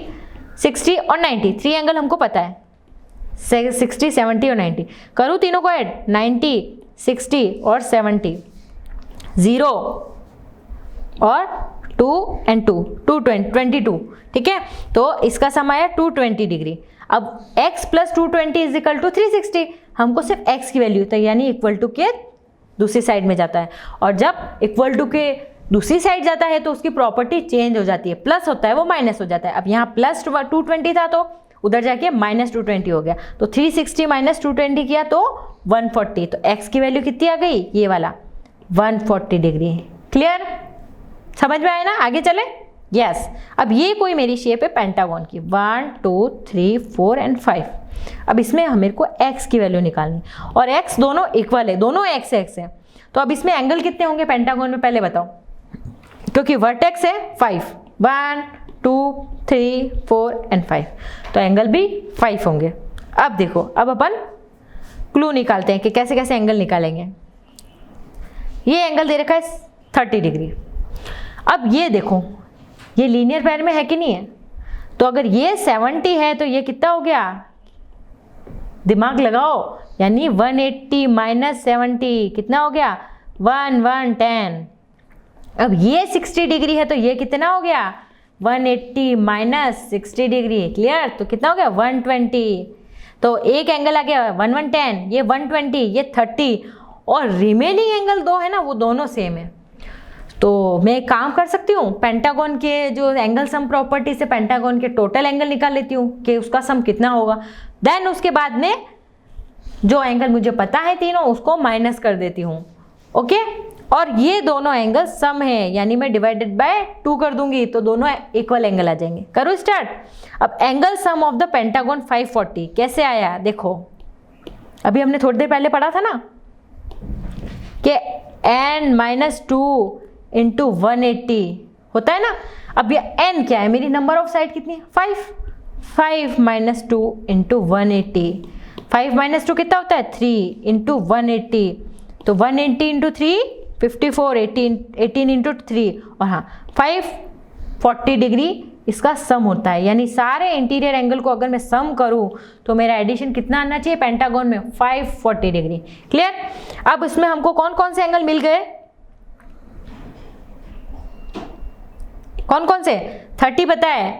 60 और 90, 3 एंगल हमको पता है, 60, 70 और 90। करूँ तीनों को ऐड, 90, 60 और 70, 0 और 2 and 2, 22, ठीक है। तो इसका सम आया 220 डिग्री। अब x + 220 = 360, हमको सिर्फ x की वैल्यू था, यानी इक्वल टू के दूसरी साइड में जाता है, और जब इक्वल टू के दूसरी साइड जाता है तो उसकी प्रॉपर्टी चेंज हो जाती है, प्लस होता है वो माइनस हो जाता है। अब यहाँ प्लस 220 था तो उधर जाके -220 हो गया, तो 360 - 220 किया तो 140, तो x की वैल्यू कितनी आ गई, ये वाला 140 डिग्री, क्लियर। समझ में आया ना, आगे चले, यस। अब ये कोई मेरी शेप है पेंटागन की, 1 2 3 4 एंड 5। अब इसमें मेरे को x की वैल्यू निकालनी, और x दोनों इक्वल है, दोनों x है। तो अब इसमें एंगल कितने होंगे पेंटागन में, पहले बताओ, क्योंकि वर्टेक्स है 5, 1 2 3 4 एंड 5, तो एंगल भी 5 होंगे। अब देखो, अब अपन क्लू निकालते हैं कि कैसे कैसे एंगल निकालेंगे। ये एंगल दे रखा है 30 डिग्री। अब ये देखो, ये लीनियर पेयर में है कि नहीं है, तो अगर ये 70 है तो ये कितना हो गया, दिमाग लगाओ, यानी 180 - 70 कितना हो गया, 110। अब ये 60 डिग्री है तो ये कितना हो गया, 180 - 60 डिग्री, क्लियर। तो कितना हो गया, 120। तो एक एंगल आ गया 110, ये 120, ये 30, और रिमेनिंग एंगल 2 है ना, वो दोनों सेम है। तो मैं एक काम कर सकती हूँ, पेंटागन के जो एंगल सम प्रॉपर्टी से पेंटागन के टोटल एंगल निकाल लेती हूँ कि उसका सम कितना होगा, देन उसके बाद में जो एंगल मुझे पता है तीनों उसको माइनस कर देती हूँ, ओके। और ये दोनों एंगल सम है, यानी मैं डिवाइडेड बाय 2 कर दूंगी तो दोनों इक्वल एंगल आ जाएंगे। करो स्टार्ट। अब angle sum of the pentagon 540 कैसे आया, देखो अभी हमने थोड़ी देर पहले पढ़ा था ना कि n-2 इंटू 180 होता है ना। अब ये n क्या है, मेरी नंबर ऑफ साइड कितनी है 5 माइनस 2 इंटू 180, 5 माइनस 2 कितना होता है 3 इंटू 180, तो 180 इंटू 3 54, 18 इंटू 3, और हाँ 540 डिग्री इसका सम होता है, यानी सारे इंटीरियर एंगल को अगर मैं सम करूं तो मेरा एडिशन कितना आना चाहिए पेंटागन में 540 डिग्री। क्लियर। अब इसमें हमको कौन कौन से एंगल मिल गए, कौन कौन से, 30 पता है,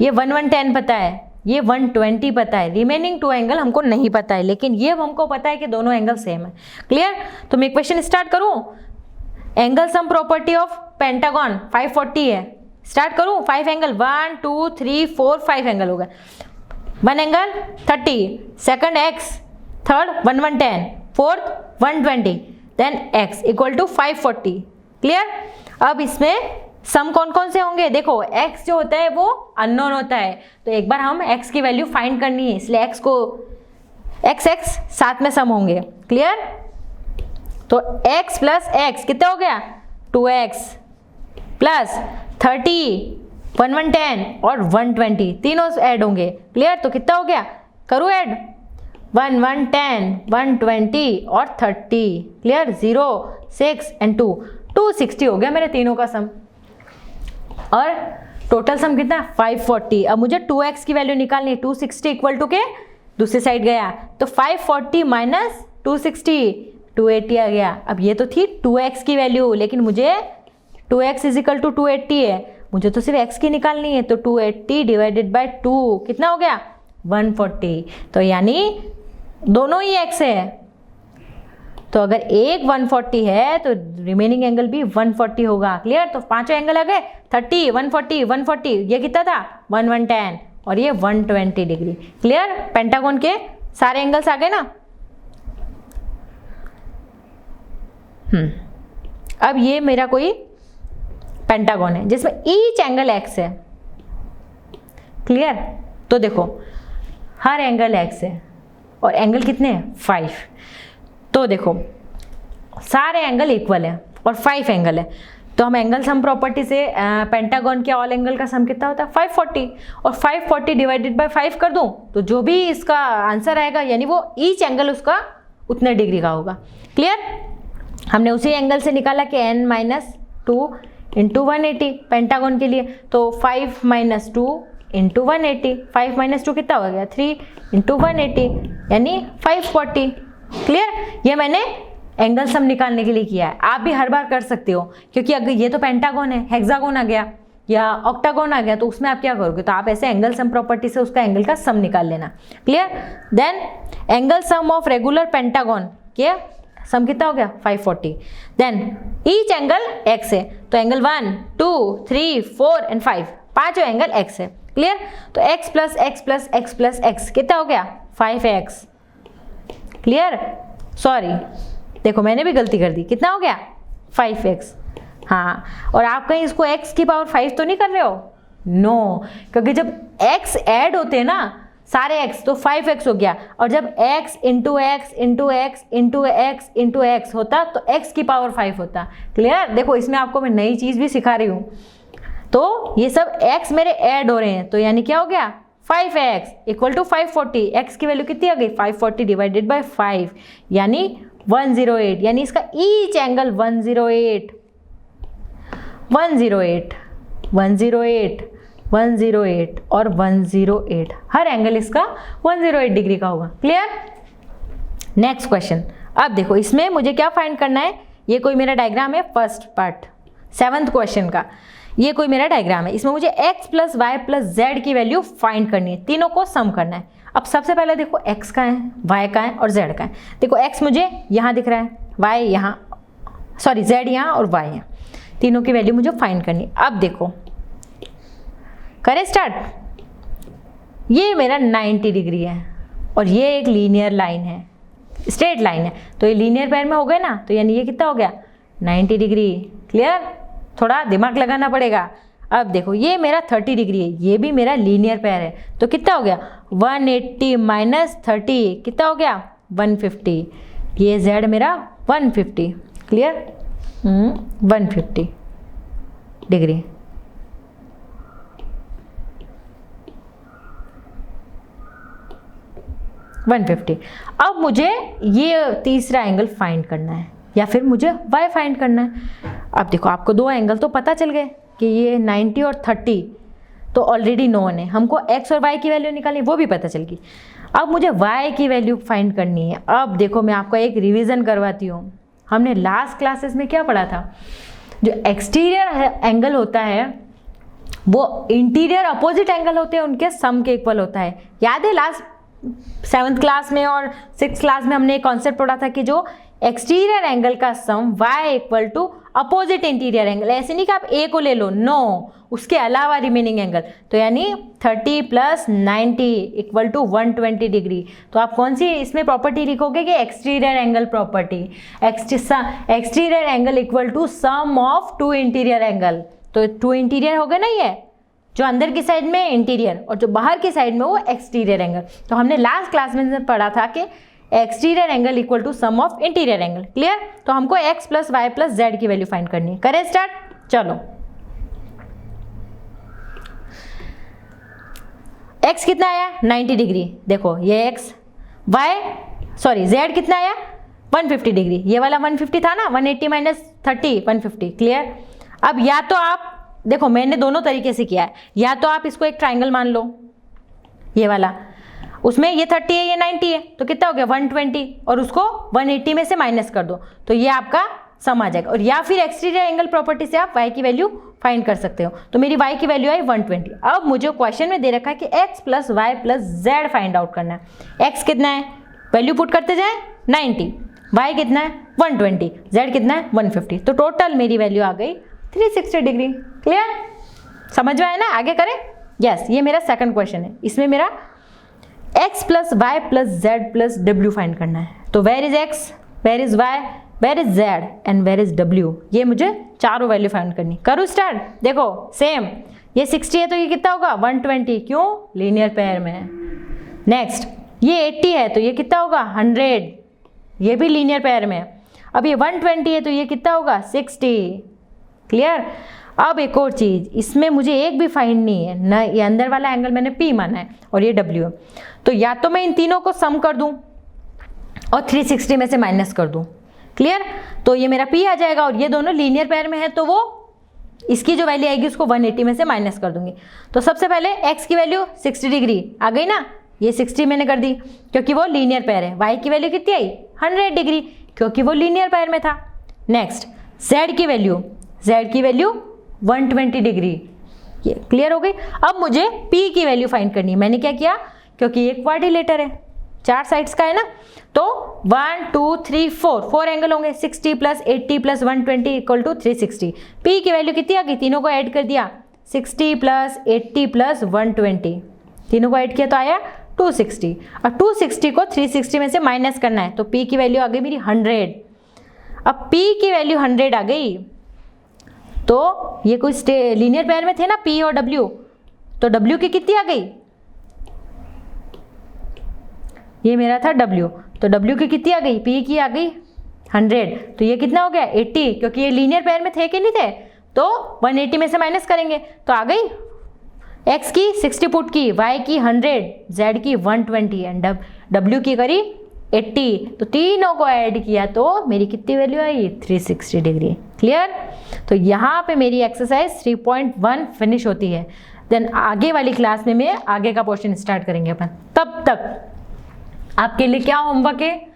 ये 110 पता है, ये 120 पता है, रिमेनिंग 2 एंगल हमको नहीं पता है, लेकिन ये हमको पता है कि दोनों एंगल सेम है। क्लियर। तो मैं क्वेश्चन स्टार्ट करूं, angle sum property of pentagon 540 है, स्टार्ट करूं। 5 एंगल 1 2 3 4 5 एंगल हो गए, 1 angle 30, second x, third 110, fourth 120, then x equal to 540। Clear. अब इसमें सम कौन कौन से होंगे, देखो x जो होता है वो अननोन होता है, तो एक बार हम x की वैल्यू फाइंड करनी है, इसलिए x को x साथ में सम होंगे। क्लियर। तो x प्लस x कितना हो गया 2x प्लस 30 110 और 120 तीनों ऐड होंगे। क्लियर। तो कितना हो गया, करूँ ऐड, 110 120 और 30। क्लियर। 0 6 एंड 2 260 हो गया मेरे तीनों का सम, और टोटल सम कितना 540। अब मुझे 2x की वैल्यू निकालनी है, 260 इक्वल टू के दूसरी साइड गया, तो 540 माइनस 260 280 आ गया। अब ये तो थी 2x की वैल्यू, लेकिन मुझे 2x इज इक्वल टू 280 है, मुझे तो सिर्फ x की निकालनी है, तो 280 डिवाइडेड बाय 2 कितना हो गया 140, तो यानी दोनों ही x है, तो अगर एक 140 है तो रिमेनिंग एंगल भी 140 होगा। क्लियर। तो पांचों एंगल आ गए 30 140 140, ये कितना था 110 और ये 120 डिग्री। क्लियर। पेंटागन के सारे एंगल्स आ गए ना। अब ये मेरा कोई पेंटागन है जिसमें ईच एंगल x है। क्लियर। तो देखो हर एंगल x है और एंगल कितने हैं 5, तो देखो सारे एंगल इक्वल है और 5 एंगल है, तो हम एंगल सम प्रॉपर्टी से पेंटागन के ऑल एंगल का सम कितना होता है 540, और 540 डिवाइडेड बाय 5 कर दूं तो जो भी इसका आंसर आएगा यानी वो ईच एंगल उसका उतने डिग्री का होगा। क्लियर। हमने उसी एंगल से निकाला कि n-2 इंटू 180 पेंटागन के लिए, तो 5 माइनस 2 इंटू 180, 5 माइनस 2 कितना हो गया 3 इंटू 180 यानी 540। क्लियर। ये मैंने एंगल सम निकालने के लिए किया है, आप भी हर बार कर सकते हो, क्योंकि अगर ये तो पेंटागन है, हेक्सागन आ गया या ऑक्टागन आ गया, तो उसमें आप क्या करोगे, तो आप ऐसे एंगल सम प्रॉपर्टी से उसका एंगल का सम निकाल लेना। Clear. Then angle sum of regular pentagon के सम कितना हो गया 540, देन ईच एंगल x है, तो एंगल 1 2 3 4 एंड 5 पांचों एंगल x है। क्लियर। तो x plus x plus x plus x कितना हो गया 5x। क्लियर। सॉरी देखो मैंने भी गलती कर दी, कितना हो गया 5x। हाँ, और आप कहीं इसको x की पावर 5 तो नहीं कर रहे हो, नो, क्योंकि जब x ऐड होते हैं ना सारे x तो 5x हो गया, और जब x into x into x into x into x होता तो x की पावर 5 होता। क्लियर। देखो इसमें आपको मैं नई चीज़ भी सिखा रही हूँ, तो ये सब x मेरे ऐड हो रहे हैं, तो यानी क्या हो गया 5x इक्वल टू 540, x की वैल्यू कितनी आ गई 540 डिवाइडेड बाय 5 यानी 108, यानी इसका ईच एंगल 108 108 108 108 और 108, हर एंगल इसका 108 डिग्री का होगा। क्लियर। Next question. अब देखो इसमें मुझे क्या फाइंड करना है, ये कोई मेरा डायग्राम है, फर्स्ट पार्ट 7th क्वेश्चन का, ये कोई मेरा डायग्राम है, इसमें मुझे x plus y plus z की वैल्यू फाइंड करनी है, तीनों को सम करना है। अब सबसे पहले देखो x का है, y का है और z का है। देखो x मुझे यहाँ दिख रहा है, y यहाँ, सॉरी z यहाँ और y यहाँ, तीनों की वैल्यू मुझे फाइंड करनी है। अब देखो करें स्टार्ट। ये मेरा 90 डिग्री है और ये एक लीनियर लाइन है, स्ट्रेट लाइन है, तो ये लीनियर पेयर में हो गए ना, तो यानी ये कितना हो गया 90 डिग्री। क्लियर, थोड़ा दिमाग लगाना पड़ेगा। अब देखो ये मेरा 30 डिग्री है, ये भी मेरा लीनियर पेयर है, तो कितना हो गया 180 माइनस 30 कितना हो गया 150। ये z मेरा 150। Clear, 150 degree. अब मुझे ये तीसरा एंगल फाइंड करना है या फिर मुझे y फाइंड करना है। अब देखो आपको दो एंगल तो पता चल गए कि ये 90 और 30 तो ऑलरेडी नोन है, हमको x और y की वैल्यू निकालनी वो भी पता चल गई। अब मुझे y की वैल्यू फाइंड करनी है। अब देखो मैं आपको एक रिवीजन करवाती हूँ। हमने लास्ट क्लासेस में क्या पढ़ा था, जो एक्सटीरियर एंगल होता है वो इंटीरियर अपोजिट एंगल होते हैं, उनके सम के इक्वल होता है। याद है लास्ट 7th क्लास में और 6th क्लास में हमने एक कॉन्सेप्ट पढ़ा था कि जो एक्सटीरियर एंगल का sum y equal to opposite interior angle. ऐसे नहीं कि आप a को ले लो, नो, उसके अलावा रिमेनिंग एंगल, तो यानी 30 प्लस 90 इक्वल टू 120 डिग्री। तो आप कौन सी इसमें प्रॉपर्टी लिखोगे कि exterior angle property, exterior angle equal to sum of two interior angle. तो टू इंटीरियर हो गए ना, ये जो अंदर की साइड में इंटीरियर और जो बाहर की साइड में वो एक्सटीरियर एंगल। तो हमने लास्ट क्लास में पढ़ा था कि exterior angle equal to sum of interior angle. Clear, तो हमको x plus y plus z की वैल्यू फाइंड करनी है। करें स्टार्ट, चलो। x कितना आया 90 डिग्री, देखो ये x, y सॉरी z कितना आया 150 डिग्री, ये वाला 150 था ना, 180 माइनस 30 150। क्लियर, अब या तो आप देखो मैंने दोनों तरीके से किया है, या तो आप इसको एक ट्राइंगल मान लो, ये वाला, उसमें ये 30 है ये 90 है, तो कितना हो गया 120, और उसको 180 में से माइनस कर दो तो ये आपका सम आ जाएगा। और या फिर एक्सटीरियर एंगल प्रॉपर्टी से आप y की वैल्यू फाइंड कर सकते हो। तो मेरी y की वैल्यू आई 120। अब मुझे क्वेश्चन में दे रखा है कि x plus y plus z find out करना है। x कितना है, वैल्यू पुट करते जाए 90, y कितना है 120, z कितना है 150, तो टोटल मेरी वैल्यू आ गई 360 डिग्री। क्लियर, समझ में आया ना, आगे करें। यस, ये मेरा सेकंड क्वेश्चन है, इसमें मेरा x plus y plus z plus डब्ल्यू फाइंड करना है। तो where is x, where is y, where is z and where is w, ये मुझे चारों वैल्यू फाइंड करनी। करूँ स्टार्ट, देखो सेम, ये 60 है तो ये कितना होगा 120, क्यों लीनियर पेयर में है। नेक्स्ट ये 80 है तो ये कितना होगा 100, ये भी लीनियर पेयर में है। अब ये 120 है तो ये कितना होगा 60। क्लियर, अब एक और चीज़, इसमें मुझे एक भी फाइंड नहीं है ना, ये अंदर वाला एंगल मैंने P माना है और ये W है, तो या तो मैं इन तीनों को सम कर दूं और 360 में से माइनस कर दूं। क्लियर, तो ये मेरा P आ जाएगा और ये दोनों लीनियर पेयर में है तो वो इसकी जो वैल्यू आएगी उसको 180 में से माइनस कर दूंगी। तो सबसे पहले x की वैल्यू 60 डिग्री आ गई ना, ये 60 मैंने कर दी क्योंकि वो लीनियर पेयर है। y की वैल्यू कितनी आई 100 डिग्री क्योंकि वो लीनियर पेयर में था। नेक्स्ट z की वैल्यू 120 डिग्री, ये क्लियर हो गई। अब मुझे p की वैल्यू फाइंड करनी है। मैंने क्या किया, क्योंकि ये क्वाड्रिलेटर है, 4 साइड्स का है ना, तो 1 2 3 4 एंगल होंगे, 60 plus 80 plus 120 equal to 360। p की वैल्यू कितनी आ गई, तीनों को ऐड कर दिया, 60 प्लस 80 प्लस 120, तीनों को ऐड किया तो आया 260। और 260 को 360 में से माइनस करना है, तो p की वैल्यू आ गई मेरी 100। अब p की वैल्यू 100 आ गई तो ये कोई लीनियर पेयर में थे ना P और W, तो W की कितनी आ गई, ये मेरा था W, तो W की कितनी आ गई, P की आ गई 100, तो ये कितना हो गया 80, क्योंकि ये लीनियर पेयर में थे कि नहीं थे, तो 180 में से माइनस करेंगे तो आ गई x की 60 पुट की, y की 100, z की 120 एंड W की करी 80, तो तीनों को ऐड किया तो मेरी कितनी वैल्यू आई 360 डिग्री। क्लियर, तो यहाँ पे मेरी एक्सरसाइज 3.1 फिनिश होती है। देन आगे वाली क्लास में मैं आगे का पोर्शन स्टार्ट करेंगे अपन। तब तक आपके लिए क्या होमवर्क है,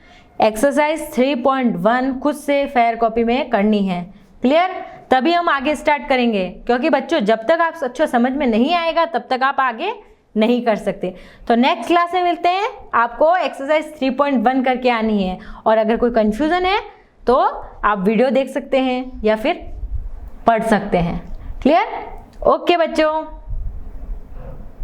एक्सरसाइज 3.1 खुद से फेयर कॉपी में करनी है। क्लियर, तभी हम आगे स्टार्ट करेंगे, क्योंकि बच्चों जब तक आप अच्छा समझ में नहीं आएगा तब तक आप आगे नहीं कर सकते। तो नेक्स्ट क्लास में मिलते हैं, आपको एक्सरसाइज 3.1 करके आनी है, और अगर कोई कंफ्यूजन है तो आप वीडियो देख सकते हैं या फिर पढ़ सकते हैं। क्लियर, ओके बच्चों।